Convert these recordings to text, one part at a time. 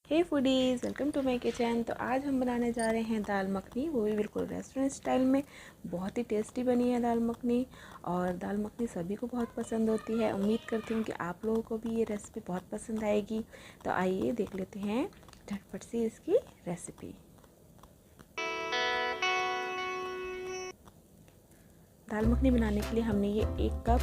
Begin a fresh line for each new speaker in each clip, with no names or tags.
Hey foodies, welcome to my kitchen. तो आज हम बनाने जा रहे हैं दाल मखनी, वो भी बिल्कुल रेस्टोरेंट स्टाइल में। बहुत ही टेस्टी बनी है दाल मखनी, और दाल मखनी सभी को बहुत पसंद होती है। उम्मीद करती हूँ कि आप लोगों को भी ये रेसिपी बहुत पसंद आएगी। तो आइए देख लेते हैं झटपट से इसकी रेसिपी। दाल मखनी बनाने के लिए हमने ये 1 कप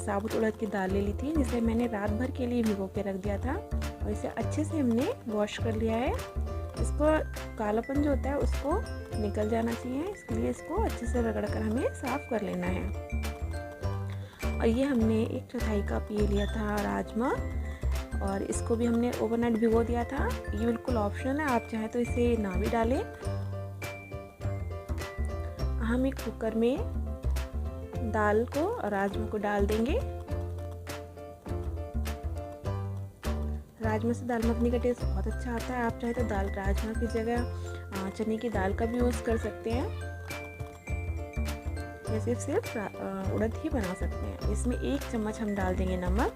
साबुत उड़द की दाल ले ली थी, जिसे मैंने रात भर के लिए भिगो के रख दिया था। और इसे अच्छे से हमने वॉश कर लिया है। इसको कालापन जो होता है उसको निकल जाना चाहिए, इसके लिए इसको अच्छे से रगड़ कर हमें साफ़ कर लेना है। और ये हमने 1/4 कप ये लिया था राजमा, और इसको भी हमने ओवरनाइट भिगो दिया था। ये बिल्कुल ऑप्शनल है, आप चाहें तो इसे ना भी डालें। हम एक कुकर में दाल को और राजमा को डाल देंगे। राजमा से दाल मखनी का टेस्ट बहुत अच्छा आता है। आप चाहे तो दाल राजमा की जगह चने की दाल का भी यूज़ कर सकते हैं, या सिर्फ उड़द ही बना सकते हैं। इसमें 1 चम्मच हम डाल देंगे नमक।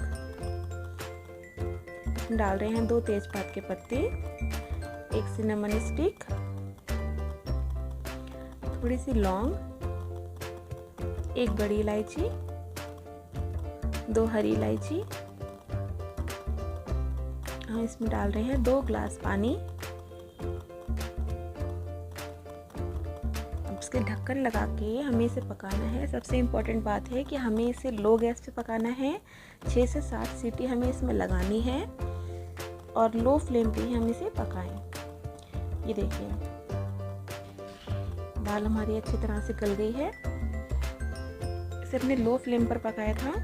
इसमें डाल रहे हैं 2 तेजपात के पत्ते, 1 सिनेमन स्टिक, थोड़ी सी लौंग, 1 बड़ी इलायची, 2 हरी इलायची। हम इसमें डाल रहे हैं 2 ग्लास पानी। अब इसके ढक्कन लगा के हमें इसे पकाना है। सबसे इम्पोर्टेंट बात है कि हमें इसे लो गैस पे पकाना है। 6 से 7 सीटी हमें इसमें लगानी है, और लो फ्लेम पे ही हम इसे पकाएं। ये देखिए दाल हमारी अच्छी तरह से गल गई है। इसे हमने लो फ्लेम पर पकाया था।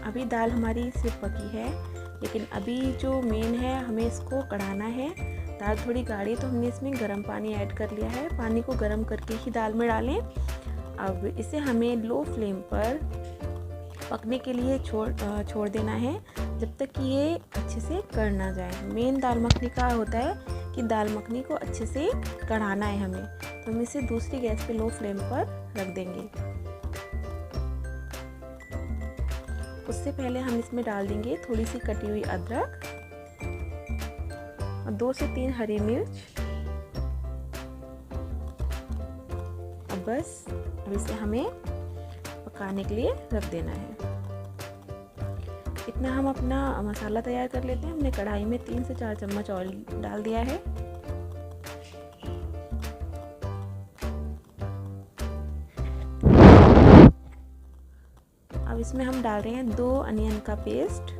अभी दाल हमारी सिर्फ पकी है, लेकिन अभी जो मेन है, हमें इसको कढ़ाना है। दाल थोड़ी गाढ़ी, तो हमने इसमें गर्म पानी ऐड कर लिया है। पानी को गर्म करके ही दाल में डालें। अब इसे हमें लो फ्लेम पर पकने के लिए छोड़ देना है, जब तक कि ये अच्छे से कढ़ ना जाए। मेन दाल मखनी का होता है कि दाल मखनी को अच्छे से कढ़ाना है हमें। तो हम इसे दूसरी गैस पे लो फ्लेम पर रख देंगे। उससे पहले हम इसमें डाल देंगे थोड़ी सी कटी हुई अदरक और 2 से 3 हरी मिर्च। अब बस इसे हमें पकाने के लिए रख देना है। इतना हम अपना मसाला तैयार कर लेते हैं। हमने कढ़ाई में 3 से 4 चम्मच ऑयल डाल दिया है। अब इसमें हम डाल रहे हैं 2 अनियन का पेस्ट,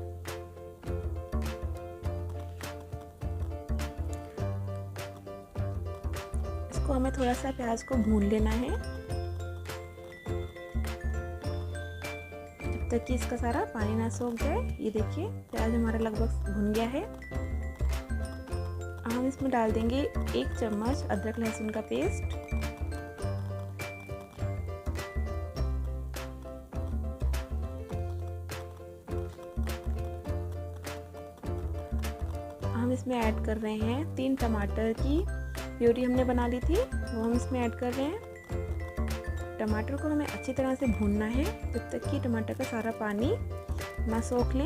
इसको हमें थोड़ा सा प्याज को भून लेना है, जब तक कि इसका सारा पानी ना सूख जाए। ये देखिए प्याज हमारा लगभग भुन गया है। हम इसमें डाल देंगे 1 चम्मच अदरक लहसुन का पेस्ट, हम इसमें ऐड कर रहे हैं 3 टमाटर की प्यूरी हमने बना ली थी, वो हम इसमें ऐड कर रहे हैं। टमाटर को हमें अच्छी तरह से भूनना है, जब तक कि टमाटर का सारा पानी ना सोख ले।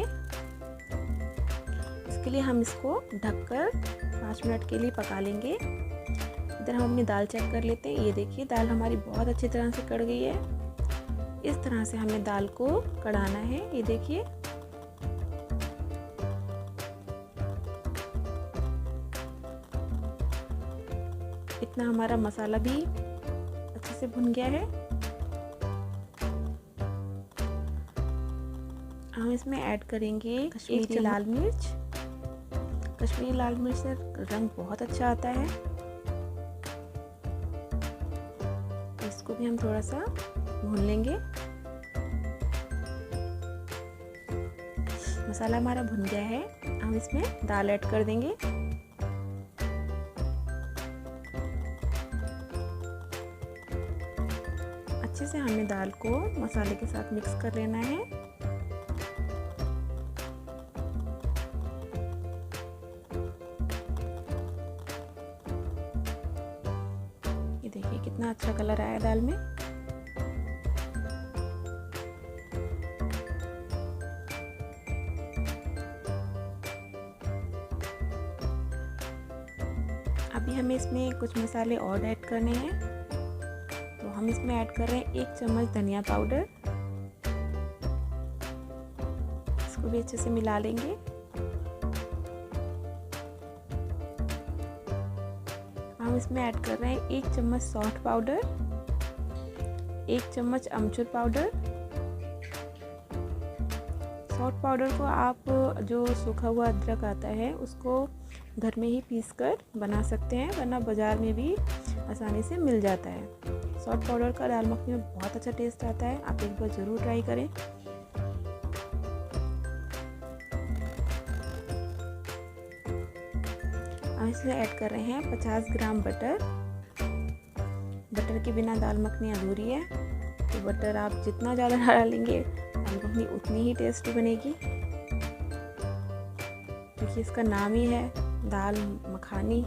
इसके लिए हम इसको ढककर 5 मिनट के लिए पका लेंगे। इधर हम अपनी दाल चेक कर लेते हैं। ये देखिए दाल हमारी बहुत अच्छी तरह से कढ़ गई है। इस तरह से हमें दाल को कढ़ाना है। ये देखिए इतना हमारा मसाला भी अच्छे से भुन गया है। हम इसमें ऐड करेंगे कश्मीरी लाल मिर्च। कश्मीरी लाल मिर्च से रंग बहुत अच्छा आता है। इसको भी हम थोड़ा सा भून लेंगे। मसाला हमारा भुन गया है। हम इसमें दाल ऐड कर देंगे। अच्छे से हमें दाल को मसाले के साथ मिक्स कर लेना है। ये देखिए कितना अच्छा कलर आया दाल में। अभी हमें इसमें कुछ मसाले और ऐड करने हैं। तो हम इसमें ऐड कर रहे हैं 1 चम्मच धनिया पाउडर। इसको भी अच्छे से मिला लेंगे। हम इसमें ऐड कर रहे हैं 1 चम्मच सौंठ पाउडर, 1 चम्मच अमचूर पाउडर। सौंठ पाउडर को आप जो सूखा हुआ अदरक आता है उसको घर में ही पीसकर बना सकते हैं, वरना बाज़ार में भी आसानी से मिल जाता है। सौंठ पाउडर का दाल मखनी में बहुत अच्छा टेस्ट आता है, आप एक बार ज़रूर ट्राई करें। हम इसमें ऐड कर रहे हैं 50 ग्राम बटर। बटर के बिना दाल मखनी अधूरी है, तो बटर आप जितना ज़्यादा डालेंगे दाल मखनी उतनी ही टेस्टी बनेगी। क्योंकि इसका नाम ही है दाल मखानी।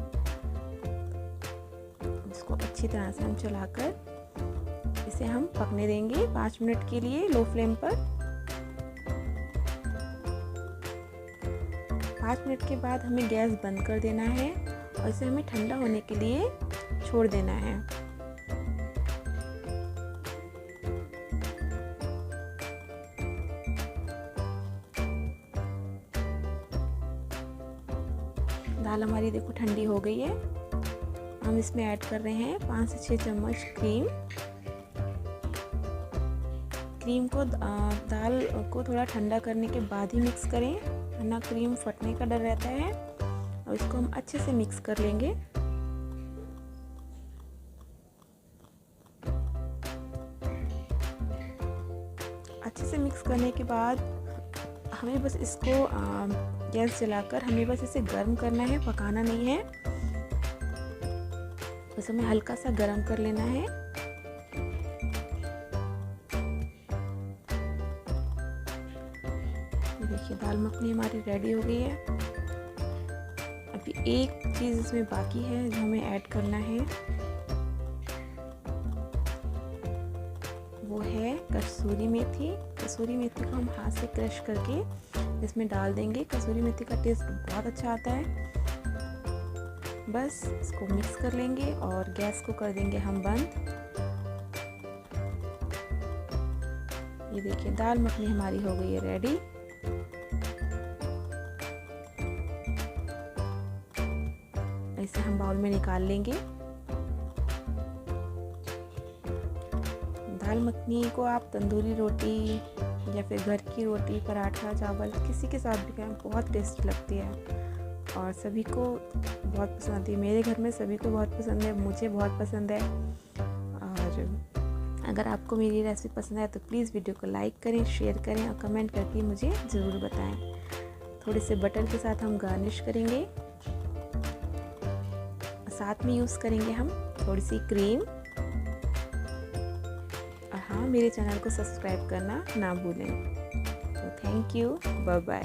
इसको अच्छी तरह से हम चलाकर इसे हम पकने देंगे 5 मिनट के लिए लो फ्लेम पर। 5 मिनट के बाद हमें गैस बंद कर देना है और इसे हमें ठंडा होने के लिए छोड़ देना है। दाल हमारी देखो ठंडी हो गई है। हम इसमें ऐड कर रहे हैं 5 से 6 चम्मच क्रीम। क्रीम को दाल को थोड़ा ठंडा करने के बाद ही मिक्स करें, वरना क्रीम फटने का डर रहता है। और इसको हम अच्छे से मिक्स कर लेंगे। अच्छे से मिक्स करने के बाद हमें बस इसको गैस जलाकर हमें बस इसे गर्म करना है, पकाना नहीं है। बस हमें हल्का सा गर्म कर लेना है। देखिए दाल मखनी हमारी रेडी हो गई है। अभी एक चीज़ इसमें बाकी है जो हमें ऐड करना है, वो है कसूरी मेथी। कसूरी मेथी को हम हाथ से क्रश करके इसमें डाल देंगे। कसूरी मेथी का टेस्ट बहुत अच्छा आता है। बस इसको मिक्स कर लेंगे और गैस को कर देंगे हम बंद। ये देखिए दाल मखनी हमारी हो गई है रेडी। इसे हम बाउल में निकाल लेंगे। दाल मखनी को आप तंदूरी रोटी या फिर घर की रोटी, पराठा, चावल किसी के साथ भी खाएं, बहुत टेस्टी लगती है और सभी को बहुत पसंद है। मेरे घर में सभी को बहुत पसंद है, मुझे बहुत पसंद है। और अगर आपको मेरी रेसिपी पसंद है तो प्लीज़ वीडियो को लाइक करें, शेयर करें और कमेंट करके मुझे ज़रूर बताएं। थोड़े से बटर के साथ हम गार्निश करेंगे, साथ में यूज़ करेंगे हम थोड़ी सी क्रीम। और हाँ, मेरे चैनल को सब्सक्राइब करना ना भूलें। तो थैंक यू, बाय बाय।